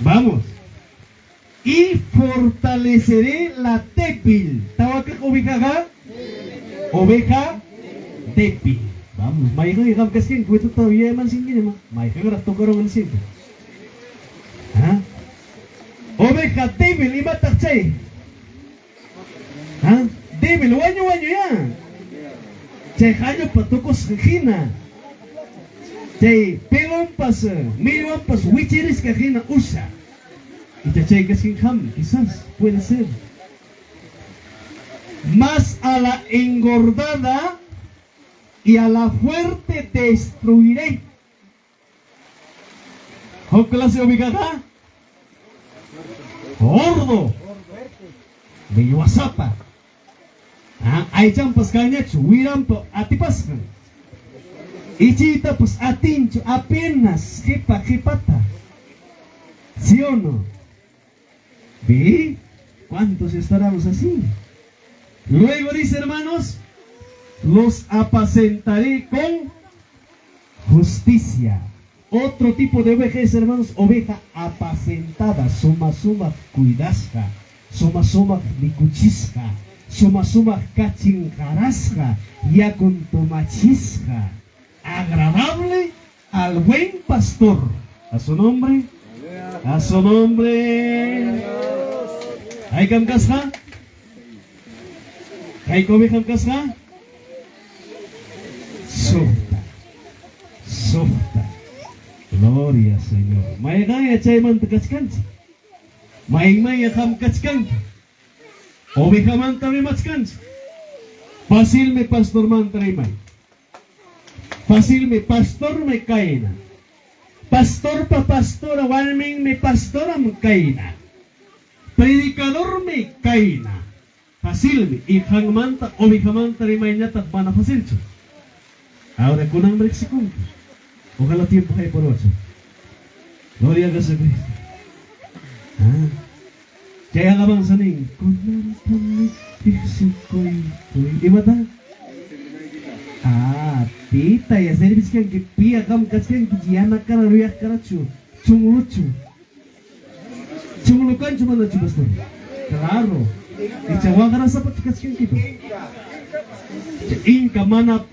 Vamos. Y fortaleceré la débil. ¿Estaba qué oveja acá? Oveja débil. Vamos, maika ikam kasing kuito todavía man singin ma. Maika gara tokaron el singin. ¿Ah? Oveja débil iba takchay. ¿Ah? Débil waño ya. Chay hayo patukos hina. Chay pelon pas, milwan pas wichiris kahina usa. Y chay kasing ham, quizás puede ser. Más a la engordada y a la fuerte destruiré. ¿Qué clase de oveja acá? Gordo. De WhatsApp. Ay champas cañacho, wirampo, atipascan. Y chita pues atincho, apenas, jepata. ¿Sí o no? ¿Ve? ¿Cuántos estaremos así? Luego dice, hermanos, los apacentaré con justicia. Otro tipo de oveja es, hermanos, oveja apacentada. Suma cuidasca. Suma mikuchisca. Suma cachincarasca. Ya con tomachisca. Agradable al buen pastor. A su nombre. A su nombre. ¿Hay camcasca? ¿Hay oveja camcasca? Softa. Gloria Señor. Maigaya chay man takachkanchi. Maigmaya ham kachkanchi. Oveja man también machkanchi. Fácil me pastor man traimay. Fácil me pastor me caena. Pastor pa pastora walmen me pastora me caena. Predicador me caena. Fácil me. Y hangmanta oveja man traimay natak mana facilcho. Ahora con hambre se cumple. Ojalá tiempo hay por 8. Gloria a Jesucristo. Kaya alabanza ning. Imata? Tita ya service kan que pia kam kaskan que ya na cara ruya cara chungluchu. Chunglukan cuma na pastor. Claro. Ichawa cara sapat kaskan gitu. Inka mana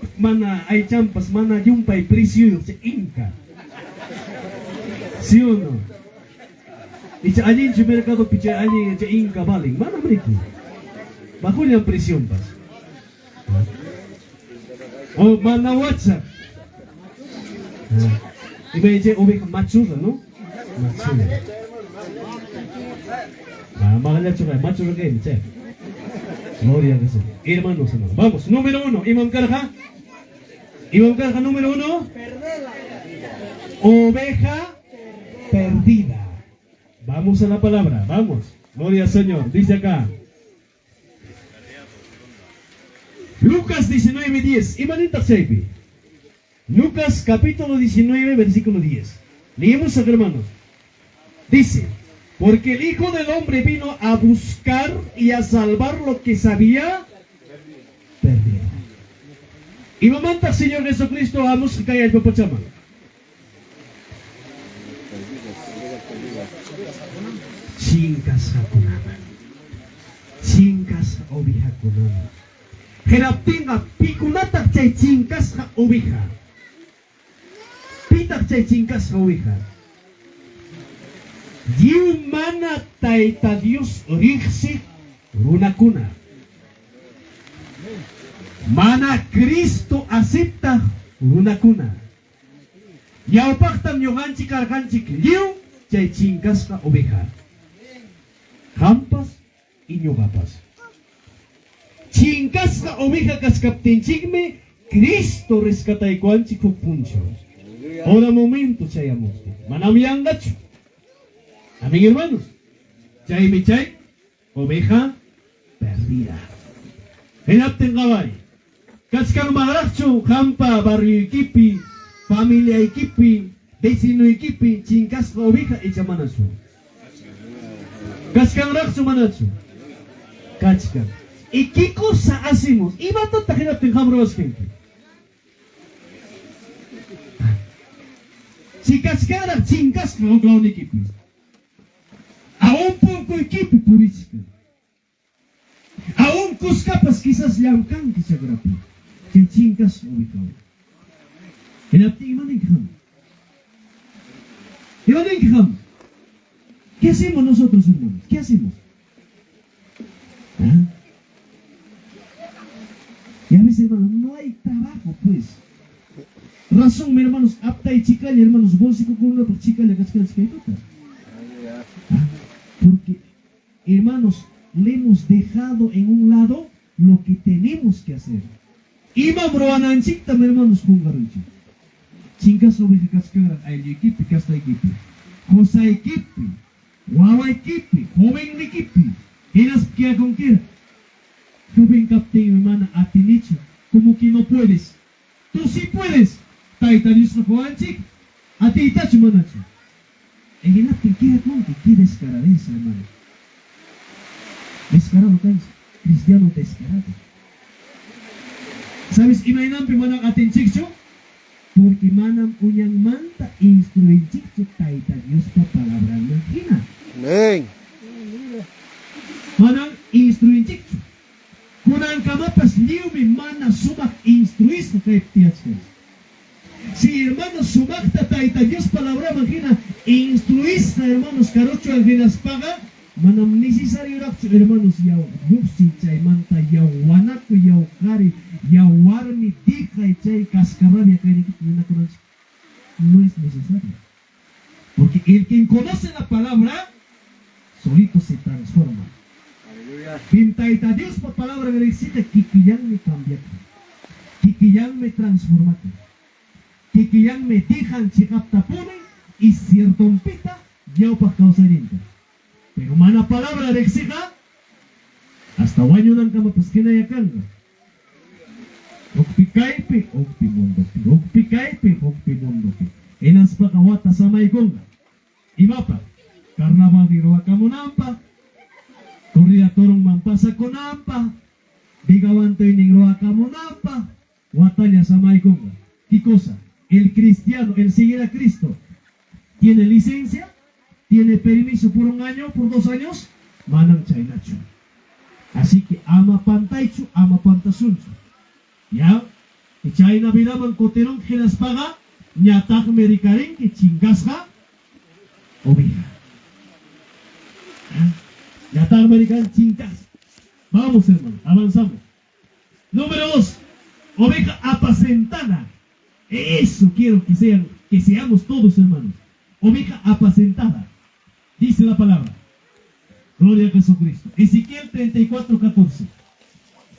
ay champas mana jumpay presyo sa Inka. ¿Sí o no? Y sa allí en mercado picha allí sa Inka baling mana mereka? Bajo yang presyo pas. O mana WhatsApp. Iba ije oveja machura, ¿no? Machura. Makanya churay machura kayo, che. Gloria a Jesús. Hermanos, vamos, número 1, Imam Karja. Imam Karja número 1. Oveja perdida. Vamos a la palabra, vamos. Gloria al Señor. Dice acá. Lucas 19:10. Imanita Seipi. Lucas capítulo 19, versículo 10. Leemos, hermanos. Dice. Porque el Hijo del Hombre vino a buscar y a salvar lo que se había perdido. Y me manda Señor Jesucristo, vamos a caer el papachama. Chinkas hakunaman. Chinkas oveja kunaman. Geraptinga pikunatak chay chinkas ha oveja. Pitak chay chinkas ha oveja. Diu mana taita Dios rixi runakuna. Mana Cristo acepta runakuna. Yaupaktam yoganchik arganchik liu chay chinkas ka oveja. Hampas y ñugapas. Chinkas ka oveja kaskaptinchikme Cristo rescatay kuanchik puncho. Ahora momento chayamos. Manamiangacho. Amén, hermanos. Chay michay, oveja perdida. En Aptengabay. Kaskang Maracho, Hampa, barrio equipi, familia equipi, vecino equipi, chinkas ka oveja y chamanacho. Kaskang Racho manacho. Kachkan. ¿Y qué cosa hacemos? Iba a tanta gente en Hamro. chicas cara, chingas, no clown equipo. Aún poco equipo purísimo. Aún cuscapas quizás llaman que se grapa. Que chingas ubicado. En la tima de Ham. ¿Qué hacemos nosotros, hermanos? ¿Qué hacemos? ¿Ah? Y a veces, hermanos, no hay trabajo, pues. Razón, mis hermanos, apta y chica, y hermanos, bolsico con una por chica, le cascan porque, hermanos, le hemos dejado en un lado lo que tenemos que hacer. Ima broananchik tam hermanos con garunchi. Chingas oveja cascara, ay equipe, casta equipe. Cosa equipe, guava equipe, joven equipe. Eras que con quiera. Joven captain, hermana, a ti dicho, como que no puedes. Tú sí puedes. Taita Yusuf Juanchik, a ti tacho manacho. En el acto que con que qué descaradeza, hermano. Descarado cancha, cristiano descarado. ¿Sabes? Imaginan manang atin chikcho? Porque manam unyang manta instruin chikcho taita Dios pa palabra ng hina. Amén. Manang instruin chikcho. Kunang kamapas liu mi mana sumak instruis na kay tiyachkas. Si hermanos sumakta taita Dios palabra ng hina, instruis na hermanos karocho ang hinaspaga, manam necesario rakcho hermanos yaw yupsi chay manta yaw wanako yaw kari yaw warmi dikay chay cascarabia kay nikit ninakunan. No es necesario. Porque el quien conoce la palabra solito se transforma. Aleluya. Pintaita Dios pa palabra que recita kikiyang me cambiate. Kikiyang me transformate. Kikiyang me tijan chikaptapone y ciertompita yaw pa causarienta. Pero mana palabra de exija hasta baño ng kama paskina yakanga. Okpi kaipe, okpi mundo pi. Okpi kaipe, okpi mundo pi. Enas pa kawata sa may gonga. Imapa, karnaval di roa kamunampa. Corrida torong mampasa konampa. Bigawantoy ning roa kamunampa. Watanya sa may gonga. ¿Qué cosa? El cristiano, el seguir a Cristo, ¿tiene licencia? ¿Tiene permiso por 1 año, por 2 años? Manang chainacho. Así que ama pantaichu, ama pantasuncho. Ya, y chaina vidaman coterón que las paga, ñatak mericaren que chingasja, oveja. Ñatak american chingas. Vamos, hermano, avanzamos. Número 2, oveja apacentada. Eso quiero que seamos todos, hermanos. Oveja apacentada. Dice la palabra. Gloria a Jesucristo. Ezequiel 34:14.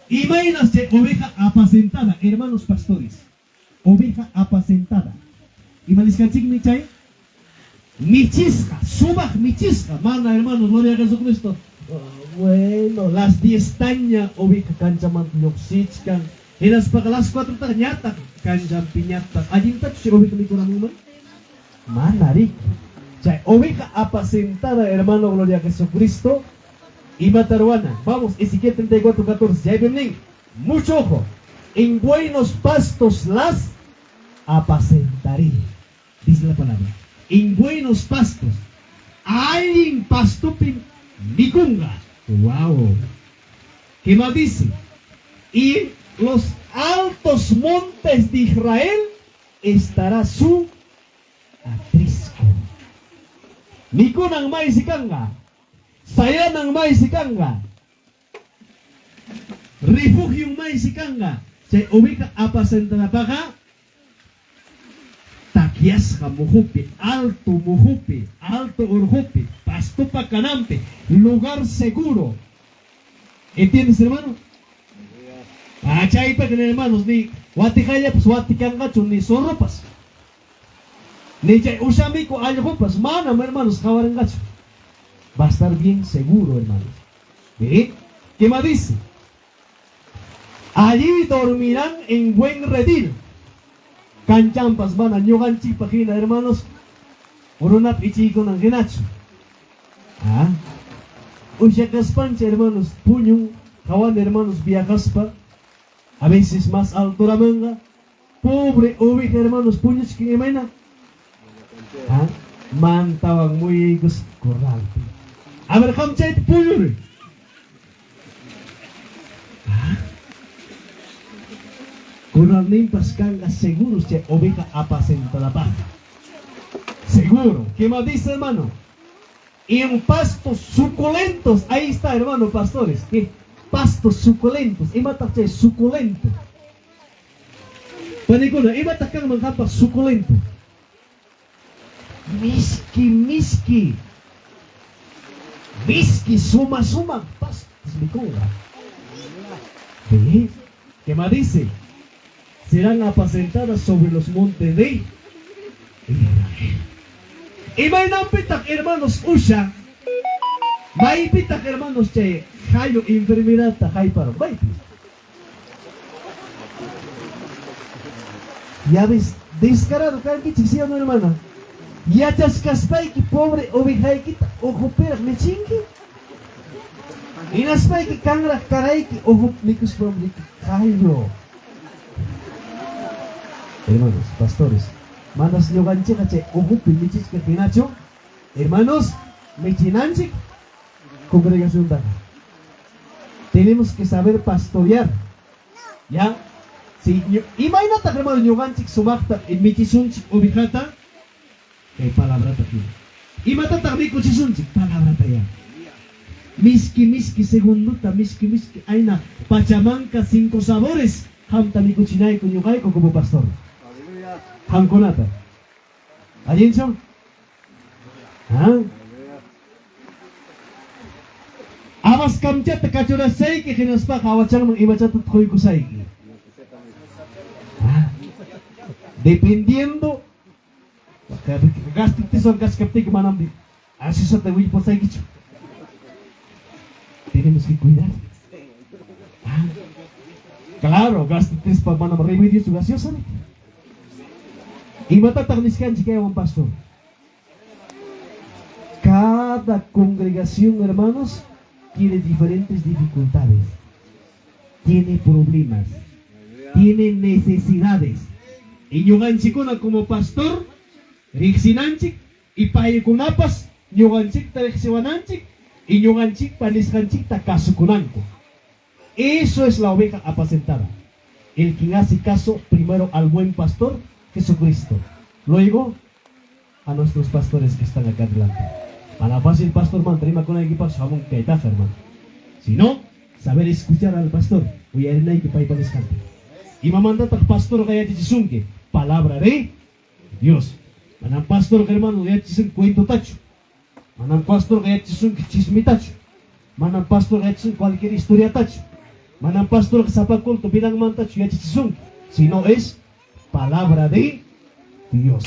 Imagínate oveja apacentada, hermanos pastores. Oveja apacentada. Imagínate michay. Michisca, subaj michisca. Mana, hermanos, gloria a Jesucristo. Bueno, las 10 taña oveja kanchaman yoxichkan. En las 4 tañata kancham piñata. Allí está si oveja mi corazón. Manarik. Chay, oveja apacentada, hermano, gloria a Jesucristo. Y mataruana. Vamos, Ezequiel 34:14. Ya ven, mucho ojo. En buenos pastos las apacentaré. Dice la palabra. En buenos pastos. Alguien pastupin mikunga. Wow. ¿Qué más dice? Y los altos montes de Israel estará su atrisco. Mikunang may sikanga. Saya ng may sikanga. Refugio may sikanga. Say oveja apacentada paga. Takias ka muhupi. Alto urhupi. Pasto pa kanampe. Lugar seguro. ¿Entiendes, hermano? Chay pa que hermanos ni watikaya pues watikanga chun ni soropas. Ni chay usamiko aljopas. Mana hermanos kawarangacho. Va a estar bien seguro, hermanos. ¿Ve? ¿Qué más dice? Allí dormirán en buen redil. Canchampas van a ñoganchi pagina, hermanos. Urunap ichico ng ginacho. ¿Ah? Usyakaspancha, hermanos. Puño, kawan, hermanos, viajaspa. A veces más alto la manga. Pobre oveja, hermanos, puños que imagina. Mantawang muy gus koral. Aber kam chat puyur. Koral nimpas kanga seguro che oveja apacentada baja. Seguro. ¿Qué más dice, hermano? Y en pastos suculentos. Ahí está, hermano, pastores. ¿Qué? Pastos suculentos. Y mata che suculento. Panikuna, y mata kang mangkapa suculento. Miski. Miski, suma. Pastos, mi cura. ¿Sí? ¿Qué más dice? Serán apacentadas sobre los montes de Israel. Y may napitak, hermanos, usya. May pitak, hermanos, che, hayo enfermedad ta hay para may. Ya ves, descarado, que ¿sí o no, hermano? Ya te has caspay que pobre oveja kita, ojo perak me chingue. Y naspay que kangra caray que ojo nicus pobre hayo. Hermanos, pastores, mandas yo ganche cache ojo pilichis que finacho. Hermanos, mechinanchik, congregación daga. Tenemos que saber pastorear. ¿Ya? Si imagínate, hermano, yo ganchik sumakta en michisunchik ubicata. Hay palabra aquí. Y mata también cuchisunchik, palabra ya. Miski, segunduta, miski, aina, Pachamanca, 5 sabores. Ham también cuchinay con yugay como pastor. Ham konata. ¿Alguien son? ¿Ah? Amas kamchat kachura say que genaspa hawachang ibachat koy kusay. Dependiendo gastitis o gas capte que manam di. Así se te voy por say gicho. Tenemos que cuidar. Claro, gastitis pa manam remedio su gaseosa. Y matatagniskan jika un pastor. Cada congregación, hermanos, tiene diferentes dificultades, tiene problemas, tiene necesidades. Y ñuganchikuna como pastor, rixinanchik, y payikunapas, ñuganchik tarexiwananchik, y ñuganchik paniskanchik takasukunanko. Eso es la oveja apacentada. El quien hace caso primero al buen pastor, Jesucristo. Luego, a nuestros pastores que están acá adelante. Para fácil pastor man, terima con el equipo, sabon que está, hermano. Si no, saber escuchar al pastor. Voy a ir a que para descanso. Y me manda al pastor que haya dicho palabra de Dios. Manang pastor que hermano haya dicho cuento tacho. Manang pastor que haya dicho chisme tacho. Manang pastor que haya dicho cualquier historia tacho. Manang pastor que sepa culto bilang man tacho haya dicho. Si no es palabra de Dios.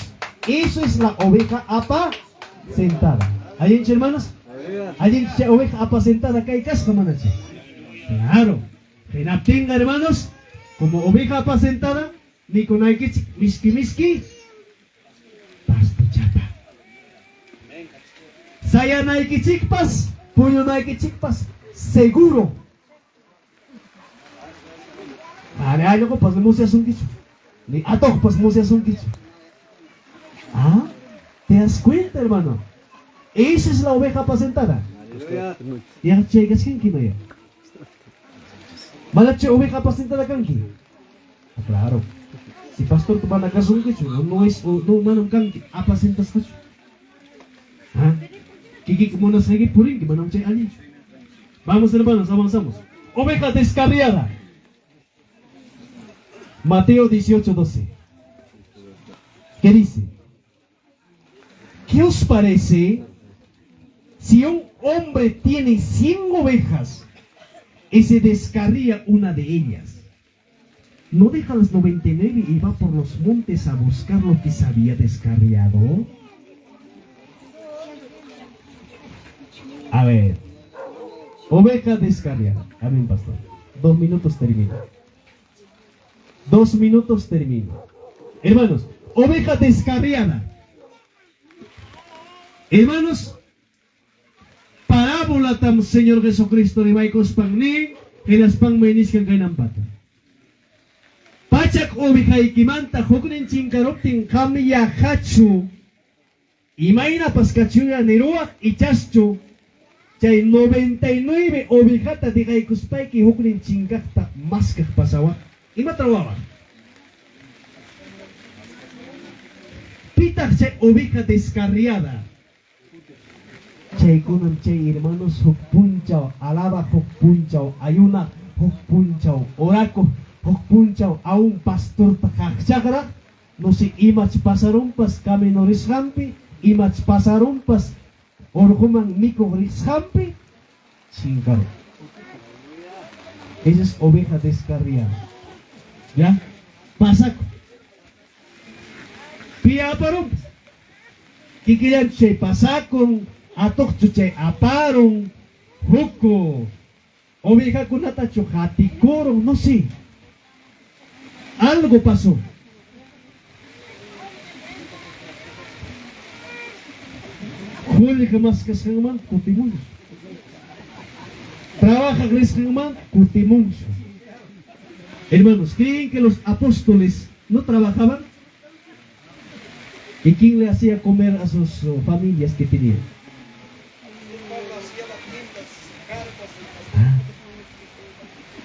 Eso es la oveja apacentada. ¿Hay hermanos? ¿Hay oveja apacentada acá y casa, manache? Claro. Tenga, hermanos, como oveja apacentada, ni con miski, pasto chapa. Saya naiki chikpas, puño naiki chikpas, seguro. Ayo ko pas mo siya sungkicho. Ni atok pas mo siya sungkicho. ¿Ah? ¿Te das cuenta, hermano? Esa es la oveja apacentada. Ya chegas quién no ya. Malache oveja apacentada kanki. Claro. Si pastor tu van a kasungkicho, no es no manong kanki apacentas kacho. ¿Ah? Kiki muna lagi puring que manong chay ali. Vamos, hermanos, avanzamos. Oveja descarriada. Mateo 18:12. ¿Qué dice? ¿Qué os parece si un hombre tiene 100 ovejas y se descarría una de ellas? ¿No deja las 99 y va por los montes a buscar lo que se había descarriado? A ver, oveja descarriada. Amén, pastor. 2 minutos termino. 2 minutos termino. Hermanos, oveja descarriada. Hermanos, parábola tam Señor Jesucristo ni maikos pangni, hinas pang meniskan kay ng pata. Pachak oveja ikimanta huknin chingkarupting kami yakachu Imaina paskachuya niruak y chascho. Chay 99 ovejata de Gaikuspaki huknin chingakta maskak pasawa. Ima trabaja. Pita chay oveja descarriada. Chay kunam chay hermanos hukpunchao, alaba hukpunchao, ayuna hukpunchao, oraco hukpunchao, a un pastor takakchagra. No sé, imach pasarumpas camino rishampi, imach pasarumpas orhuman miko rishampi, chingaro. Esa es oveja descarriada. ¿Ya? Pasaco. Pia aparumpas. Kikiyan chay pasakon, atok chay aparong, huko. Oveja kunata chujatikurong, no sé. Algo pasó. Huli ka mas kasangman, kutimunso. Trabaja kasangman, kutimunso. Hermanos, ¿creen que los apóstoles no trabajaban? ¿Y quién le hacía comer a sus familias que tenían?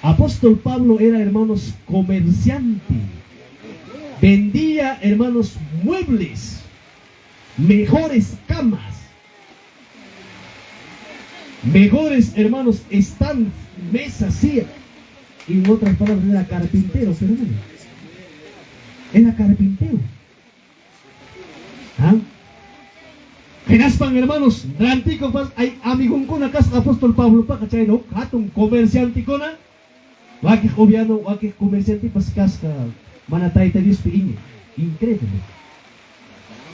Apóstol Pablo era, hermanos, comerciante. Vendía, hermanos, muebles, mejores camas, mejores, hermanos, están, mesas, sillas. Y en otras palabras, era carpintero, hermano. Era carpintero. ¿Ah? Kenaspan, hermanos, rantico pas ay amigun ko na kas apóstol Pablo pa kachay no katong komersyante ko na waki obiano waki komersyante pas kas ka manatay ta Dios piini increíble.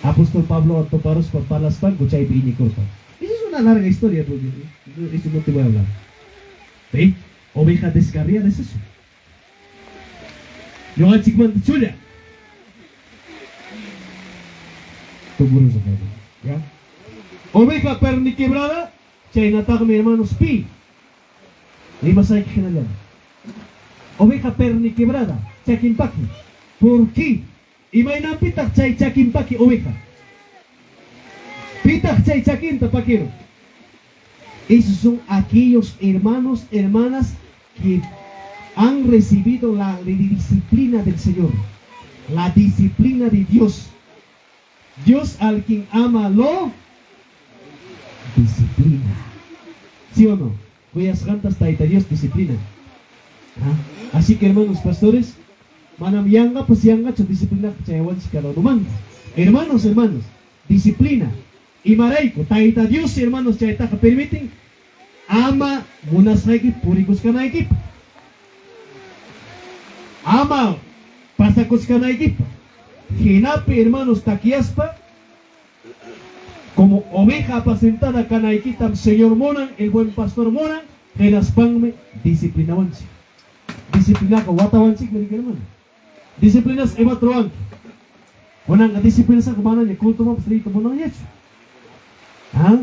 Apóstol Pablo at paros pa palaspan ko chay piini ko pa. Esa es una larga historia, porque eso no te voy a hablar. ¿Sí? Oveja descarriada es eso. Yo al chikman chulia. Tuburos ¿ya? Oveja perniquebrada, chay natagme hermanos pi. Lima say kinalaman. Oveja perniquebrada, chakimpaki. ¿Por qué? Y may nampitak chay chakimpaki oveja. Pitak chay chakinta paquero. Esos son aquellos hermanos, hermanas que han recibido la disciplina del Señor, la disciplina de Dios. Dios al quien ama lo disciplina. ¿Sí o no? Cuyas cantas taita Dios disciplina. ¿Ah? Así que hermanos pastores, manam yanga pues yanga cho disciplina chayawan sikalo numan. Hermanos, disciplina. Y maraiko, taita Dios hermanos chayta ka permiten ama munas naikip purikos ka naikip. Ama pasakos ka naikip. Hinapi hermanos taquiaspa como oveja apacentada canaiquitam Señor Monan, el buen pastor Monan, genaspanme disciplinawansi. Disciplina ka watawansi ka hermano. Disciplinas evatroan. Unang disciplina sa kumana niya kulto mo pastri mo nang yeso. ¿Ah?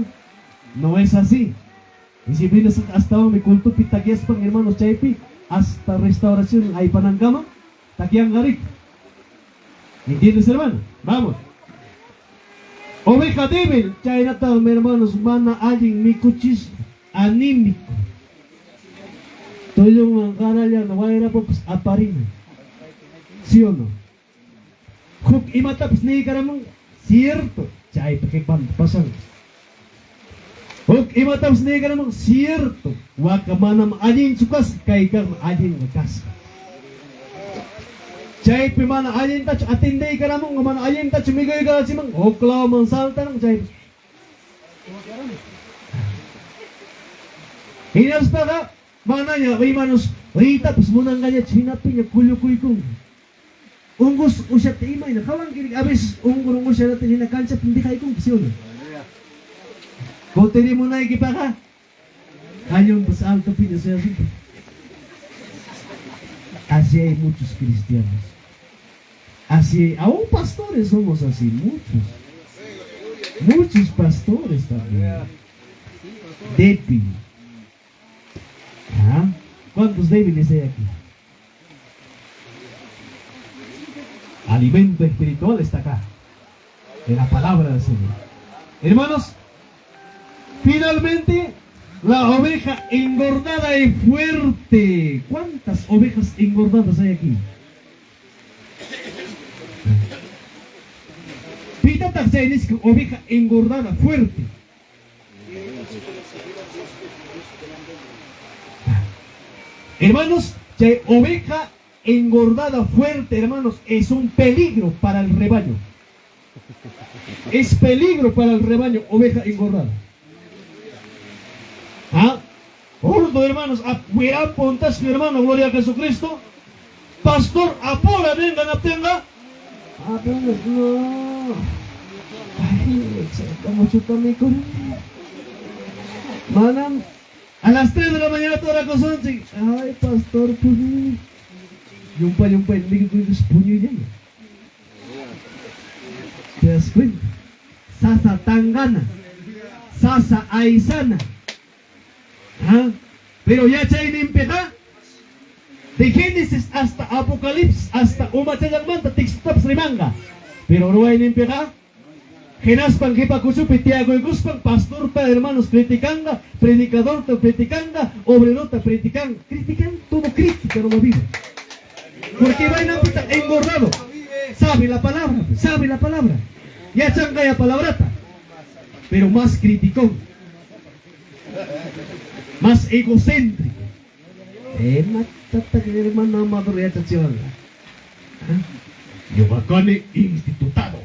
No es así. Disciplinas hasta mi kulto pitagiaspan hermanos chaypi hasta restauración ay panangama takiang garik. ¿Entiendes, hermano? Vamos. Oveja débil, chaynatao, hermanos, mana alguien mi cuchis anímico. Todo yung kanalya na wala po aparina. ¿Sí o no? Kung imatapos ni karamang cierto, chay pakipan pasang. Kung imatapos ni karamang cierto, waka manam alin sukas kay kang alin wakas. Chay pimana alin touch atinde ka namong man alin touch migay ka si mang oklaw man salta ng chay. Hinas pa ka mana niya may manos rita pus munang kanya chinapin niya kulyukuy kong. Unggos usya ti imay na kawang kinig abis unggurong usya natin hinakansap hindi kay kong kisiyon. Koteri mo na ikipa ka. Kayong basa alto pinasya. Así hay muchos cristianos. Así, aún pastores somos así, muchos. Muchos pastores también. Débil. ¿Ah? ¿Cuántos débiles hay aquí? Alimento espiritual está acá. En la palabra del Señor. Hermanos, finalmente, la oveja engordada y fuerte. ¿Cuántas ovejas engordadas hay aquí? Pita taxainis que oveja engordada fuerte. Hermanos, que oveja engordada fuerte, hermanos, es un peligro para el rebaño. Es peligro para el rebaño, oveja engordada. ¿Ah? Ordo, hermanos, cuidado, pontas, mi hermano, gloria a Jesucristo. Pastor, apora, vengan, obtenga. Apenas, no. Ay, estamos chutando con. Manam, a las 3 de la mañana toda la cosa. Ay, pastor, puño. Yumpa, hindi ko yung puño yan. ¿Te das cuenta? Sasa Tangana, Sasa Aizana. ¿Ah? Pero ya chay nimpeja. De Génesis hasta Apocalipsis, hasta Umachayang Manta, Tixtaps Rimanga. Pero no hay nimpeja. Genaspan Kipakuchupi, Tiago y Guspan, pastor pa hermanos criticanga, predicador ta criticanga, obrero ta criticanga. Critican, todo crítica no lo vive. Porque va en ámbito engordado. Sabe la palabra. Ya changaya palabrata. Pero más criticón. Más egocéntrico. Matata que hermano amado ya chachión. Yo acane institutado.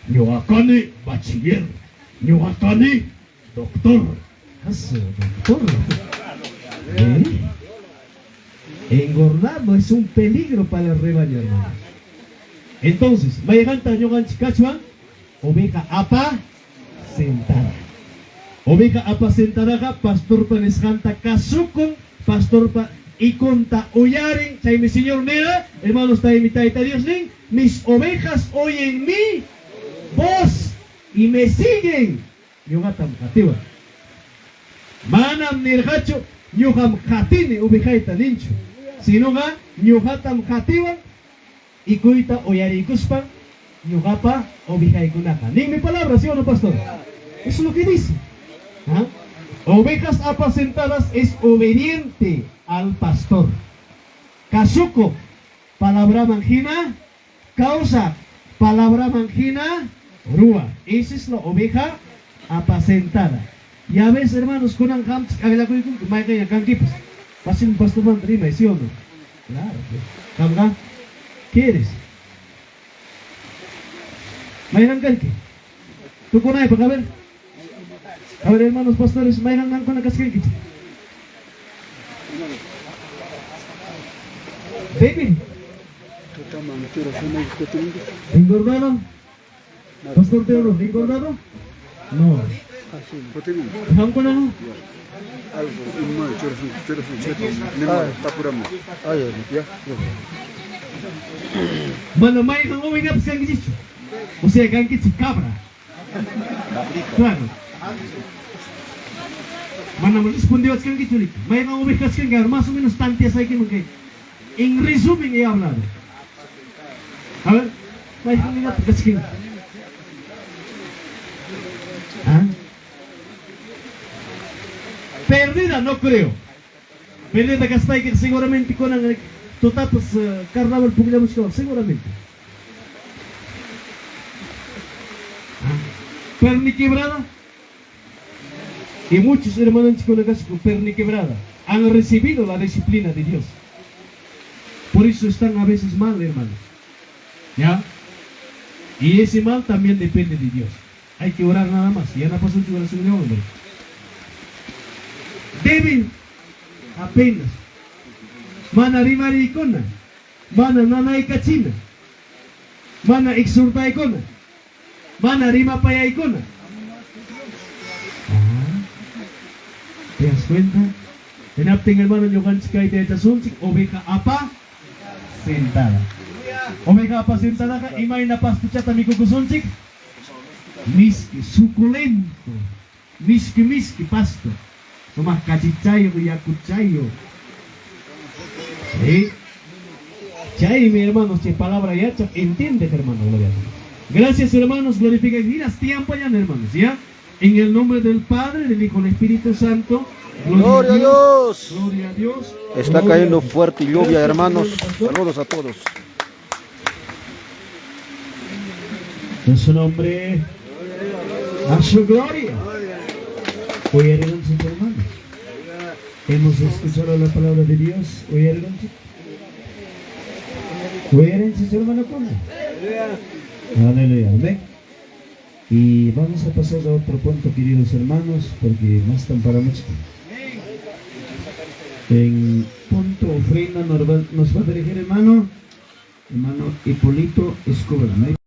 Yo acane bachiller. Yo acane doctor. Doctor. Engordado es un peligro para el rebaño, hermano. Entonces, mayaganta yogan chikachuan, oveja apa sentada. Oveja apa sentada, pastor pa nescanta kasukon, pastor pa ikonta oyarin, chay mi señor nera, hermanos ta imitaita Dios nin, mis ovejas oyen mi voz y me siguen. Yogatam katiwa. Manam nirgacho, yoham katine ovejaita nincho. Sino nga, yohatam katiwa, ikuita oyarikuspan, yogapa oveja ikunaka. Ning mi palabra, ¿sí o no, pastor? Eso es lo que dice. ¿Ah? Ovejas apacentadas es obediente al pastor. Kasuko, palabra mangina, causa, palabra mangina, rúa. Esa es la oveja apacentada. Ya ves, hermanos, con angam, agalakuikun, maikaya kankipas. Pasin pastor man rima, ¿sí o no? Claro. Kamga, ¿qué eres? Mayang kalki. ¿Tú kunay pa ver? A ver, hermanos pastores, mayang nang kuna kaskalki. David. ¿Engordado? Pastor Teodoro, ¿engordado? No. ¿Ham kuna no? Manamay kang uwi nga kang gidicho. O sea, kang kitsi cabra. Claro. Manam respondió kang gidicho. May kang uwi kang gar más o menos tantias hay que en resumen he hablado. A ver, may kang nga kang. ¿Ah? Perdida no creo. Perdida que está ahí seguramente con el totapas carnaval pugilamos seguramente. Perni quebrada. Y muchos hermanos con la casa con perni quebrada han recibido la disciplina de Dios. Por eso están a veces mal, hermanos. ¿Ya? Y ese mal también depende de Dios. Hay que orar nada más. Ya no pasó mucho oración de hombre. Débil, apenas. Mana rimari ikona, mana nanay kachina, mana exhorta ikona, mana rima paya ikona. ¿Te das cuenta? Tenapting hermano nyokan chikay te chasunchik, oveja apa sentada. Oveja apa sentada ka, imay na pasto chata mikukusunchik, miski, suculento, miski pasto. Nomás cachichayo y acuchayo. ¿Sí? Chay, mi hermano, si palabra ya, entiende, hermano. Gracias, hermanos, glorifica. Mira, tiempo ya, hermanos, ¿ya? En el nombre del Padre, del Hijo y del Espíritu Santo. Gloria a Dios. Gloria a Dios. Está Gloria cayendo a Dios. fuerte lluvia, Gracias, hermanos. señor pastor. Saludos a todos. En su nombre, a su gloria. Oyeron, hermanos. Hemos escuchado la palabra de Dios. Oyeron. Oyeron, hermano. Aleluya. Amén. Y vamos a pasar a otro punto, queridos hermanos, porque no están para mucho. En punto ofrenda nos va a dirigir hermano Hipólito Escobar.